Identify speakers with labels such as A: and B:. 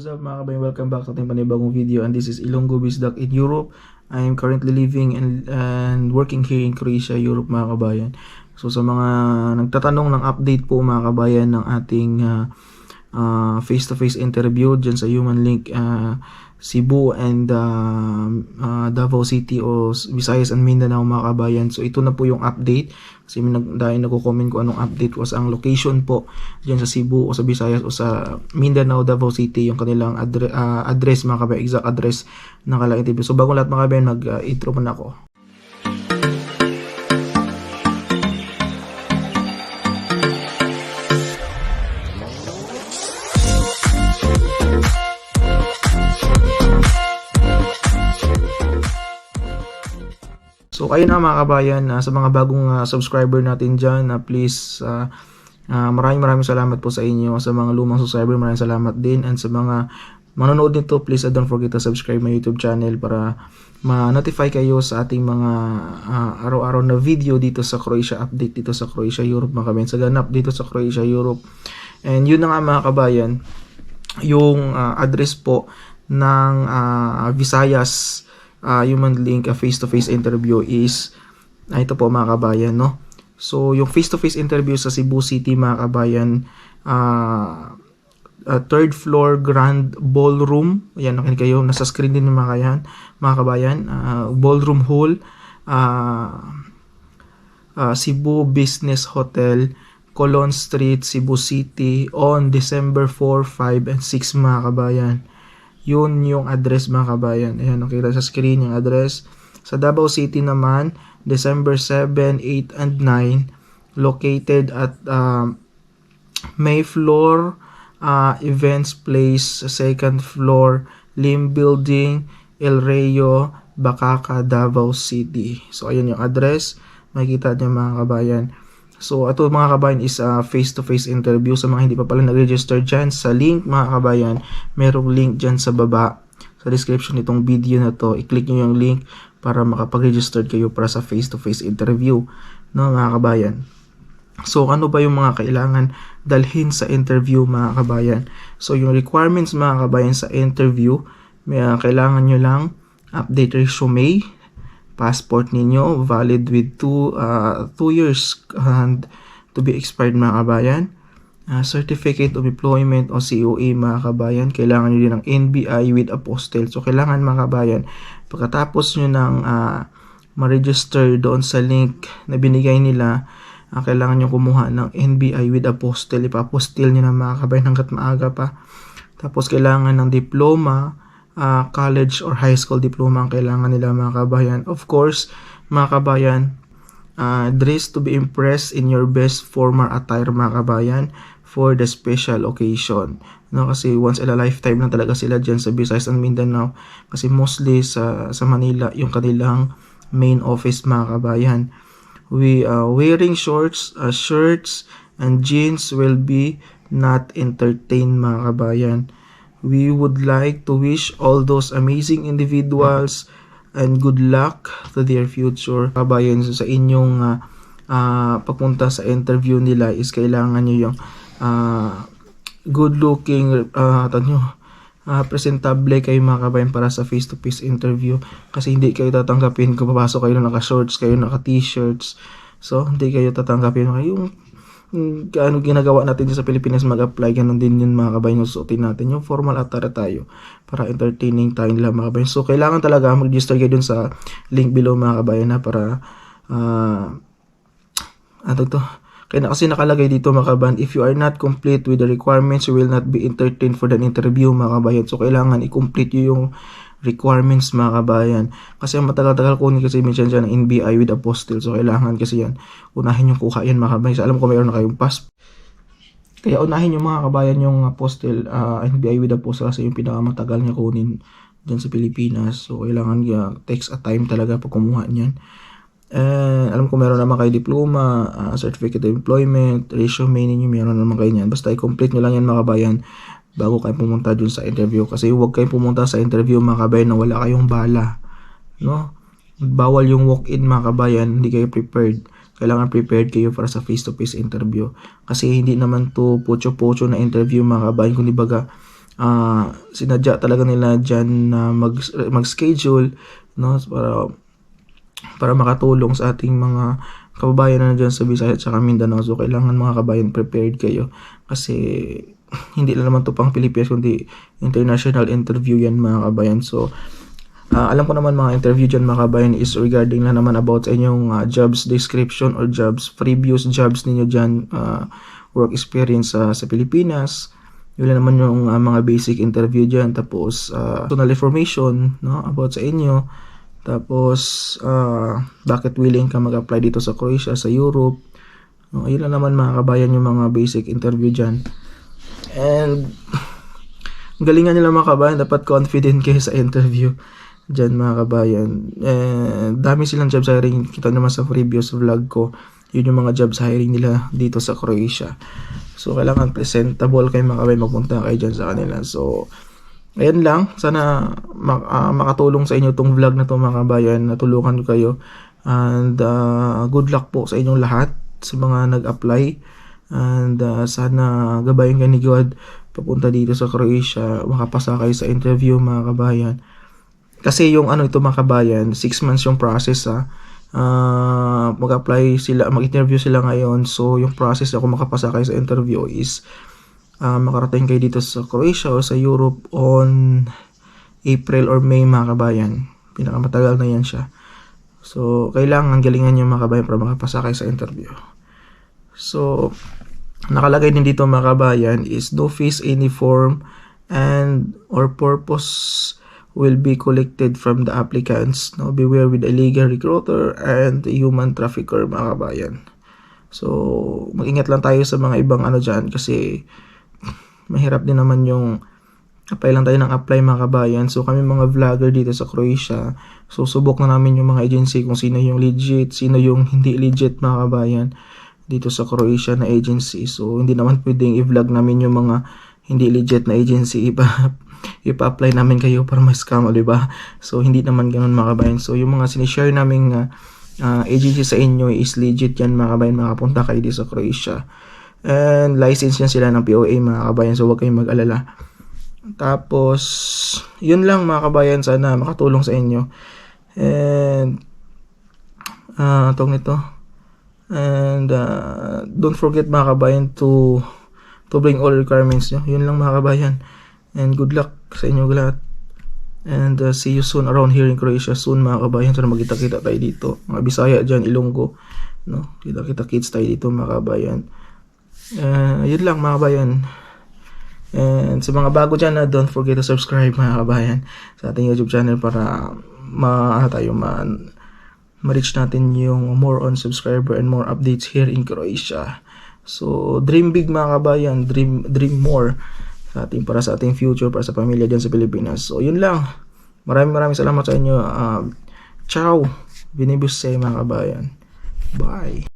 A: What's up mga kabayan, welcome back sa ating panibagong video, and this is Ilonggo Bisdak in Europe. I am currently living and working here in Croatia, Europe mga kabayan. So sa mga nagtatanong ng update po mga kabayan ng ating face-to-face interview dyan sa Human Link Cebu and Davao City o Visayas and Mindanao mga kabayan. So ito na po yung update kasi dahil nagko-comment ko anong update was ang location po dyan sa Cebu o sa Visayas o sa Mindanao, Davao City, yung kanilang address mga kabayan, exact address ng kanilang interview. So bago lahat mga kabayan, mag-intro muna ako. So ayun na mga kabayan, sa mga bagong subscriber natin dyan, please maraming salamat po sa inyo. Sa mga lumang subscriber, maraming salamat din. And sa mga manonood nito, please don't forget to subscribe my YouTube channel para ma-notify kayo sa ating mga araw-araw na video dito sa Croatia, update dito sa Croatia, Europe mga kabayan, sa ganap dito sa Croatia, Europe. And yun na nga mga kabayan, yung address po ng Visayas Human Link face-to-face interview is ito po mga kabayan, no? So yung face-to-face interview sa Cebu City mga kabayan, third floor grand ballroom, ayan, nakinig kayo, nasa screen din mga kabayan, ballroom hall, Cebu Business Hotel, Colon Street, Cebu City, on December 4, 5, and 6 mga kabayan. Yun yung address mga kabayan. Ayan, nakita sa screen yung address. Sa Davao City naman, December 7, 8, and 9, located at Mayflower Events Place, second floor, Lim Building, El Rayo, Bacaca, Davao City. So, ayun yung address. Makikita niyo mga kabayan. So, ito mga kabayan is face-to-face interview. Sa mga hindi pa pala nag-register dyan, sa link mga kabayan, merong link dyan sa baba, sa description nitong video na to. I-click nyo yung link para makapag-register kayo para sa face-to-face interview, no mga kabayan. So, ano ba yung mga kailangan dalhin sa interview mga kabayan? So, yung requirements mga kabayan sa interview, kailangan nyo lang update resume, passport ninyo, valid with 2 years and to be expired mga kabayan. Certificate of Employment o COE mga kabayan. Kailangan nyo din ng NBI with apostille. So kailangan mga kabayan, pagkatapos nyo ng ma-register doon sa link na binigay nila, kailangan nyo kumuha ng NBI with apostille. Ipa-apostille nyo na mga kabayan hanggat maaga pa. Tapos kailangan ng diploma, college or high school diploma ang kailangan nila mga kabayan. Of course, mga kabayan, dress to be impressed in your best formal attire mga kabayan for the special occasion. No, kasi once in a lifetime lang talaga sila dyan sa Visayas and Mindanao. Kasi mostly sa Manila yung kanilang main office mga kabayan. Wearing shorts, shirts, and jeans will be not entertained mga kabayan. We would like to wish all those amazing individuals and good luck to their future. Kabayan, so sa inyong pagpunta sa interview nila is kailangan nyo yung good looking, presentable kayo mga kabayan para sa face-to-face interview. Kasi hindi kayo tatanggapin kung papasok kayo naka-shorts, kayo naka-t-shirts. So, hindi kayo tatanggapin yung ano ginagawa natin sa Pilipinas, mag-apply, ganun din yun mga kabayan, susuotin natin yung formal attire tayo para entertaining tayo nila mga kabayan. So kailangan talaga mag-register kayo dun sa link below mga kabayan na para kaya kasi nakalagay dito mga kabayan, if you are not complete with the requirements, you will not be entertained for the interview mga kabayan. So kailangan i-complete yung requirements mga kabayan. Kasi matagal-tagal kunin kasi minsan dyan ng NBI with apostille. So kailangan kasi yan, unahin yung kuha yan mga kabayan. So alam ko mayroon na kayong passport. Kaya unahin yung mga kabayan yung apostille, NBI with apostille kasi yung pinakamatagal niya kunin dyan sa Pilipinas. So kailangan takes a time talaga pag kumuha niyan. Alam ko meron naman kayo diploma, certificate of employment, resume ninyo, meron naman kayo niyan. Basta i-complete nyo lang yan mga kabayan bago kayo pumunta dun sa interview. Kasi huwag kayong pumunta sa interview mga kabayan na wala kayong bala, no? Bawal yung walk-in mga kabayan, hindi kayo prepared. Kailangan prepared kayo para sa face-to-face interview. Kasi hindi naman to pocho-pocho na interview mga kabayan, kundi baga sinadya talaga nila dyan na mag-schedule, no, para makatulong sa ating mga kababayan na dyan sa Visayas at Mindanao. So kailangan mga kabayan prepared kayo kasi hindi lang naman to pang Pilipinas kundi international interview yan mga kabayan. So alam ko naman mga interview dyan mga kabayan is regarding na naman about sa inyong jobs description or previous jobs ninyo dyan, work experience sa Pilipinas. Yun lang naman yung mga basic interview dyan. Tapos personal information, no, about sa inyo. Tapos bakit willing ka mag-apply dito sa Croatia, sa Europe. No, ayun lang naman mga kabayan yung mga basic interview dyan. And galingan nila mga kabayan, dapat confident kayo sa interview dyan mga kabayan. Dami silang jobs hiring, kita naman sa previous vlog ko. Yun yung mga jobs hiring nila dito sa Croatia. So kailangan presentable kayo mga kabayan, magpunta kayo dyan sa kanila. So ayan lang, sana makatulong sa inyo tong vlog na to mga kabayan, natulungan ko kayo. And good luck po sa inyong lahat sa mga nag-apply. And sana gabayan kayo ni God papunta dito sa Croatia, makapasa kayo sa interview mga kabayan. Kasi yung ito mga kabayan, 6 months yung process mag-apply sila, mag-interview sila ngayon. So yung process ako makapasa kayo sa interview is makarating kayo dito sa Croatia o sa Europe on April or May mga kabayan. Pinakamatagal na yan siya. So kailangan galingan nyo mga kabayan para makapasa kayo sa interview. So nakalagay din dito mga kabayan is no fees, any form and or purpose will be collected from the applicants. No, beware with illegal recruiter and human trafficker mga kabayan. So mag-ingat lang tayo sa mga ibang dyan kasi mahirap din naman yung apply lang tayo ng apply mga kabayan. So kami mga vlogger dito sa Croatia, so subok na namin yung mga agency kung sino yung legit, sino yung hindi legit mga kabayan dito sa Croatia na agency. So hindi naman pwedeng i-vlog namin yung mga hindi legit na agency, ipa-apply namin kayo para ma-scam, di ba? So hindi naman ganoon mga kabayan. So yung mga sinishare naming agency sa inyo is legit yan mga kabayan, makapunta kayo dito sa Croatia. And license yan sila ng POA mga kabayan, so huwag kayong mag-alala. Tapos yun lang mga kabayan, sana makatulong sa inyo. And and don't forget mga kabayan to bring all requirements nyo. Yun lang mga kabayan, and good luck sa inyo lahat. And see you soon around here in Croatia soon mga kabayan. Sana magkita-kita tayo dito, mga Bisaya dyan, Ilonggo, no? Kita kids tayo dito mga kabayan. Yun lang mga kabayan. And sa mga bago dyan, don't forget to subscribe mga kabayan sa ating YouTube channel para ma-reach natin yung more on subscriber and more updates here in Croatia. So dream big mga kabayan, dream more para sa ating future, para sa pamilya dyan sa Pilipinas. So yun lang, maraming salamat sa inyo. Ciao, binibuse mga kabayan, bye.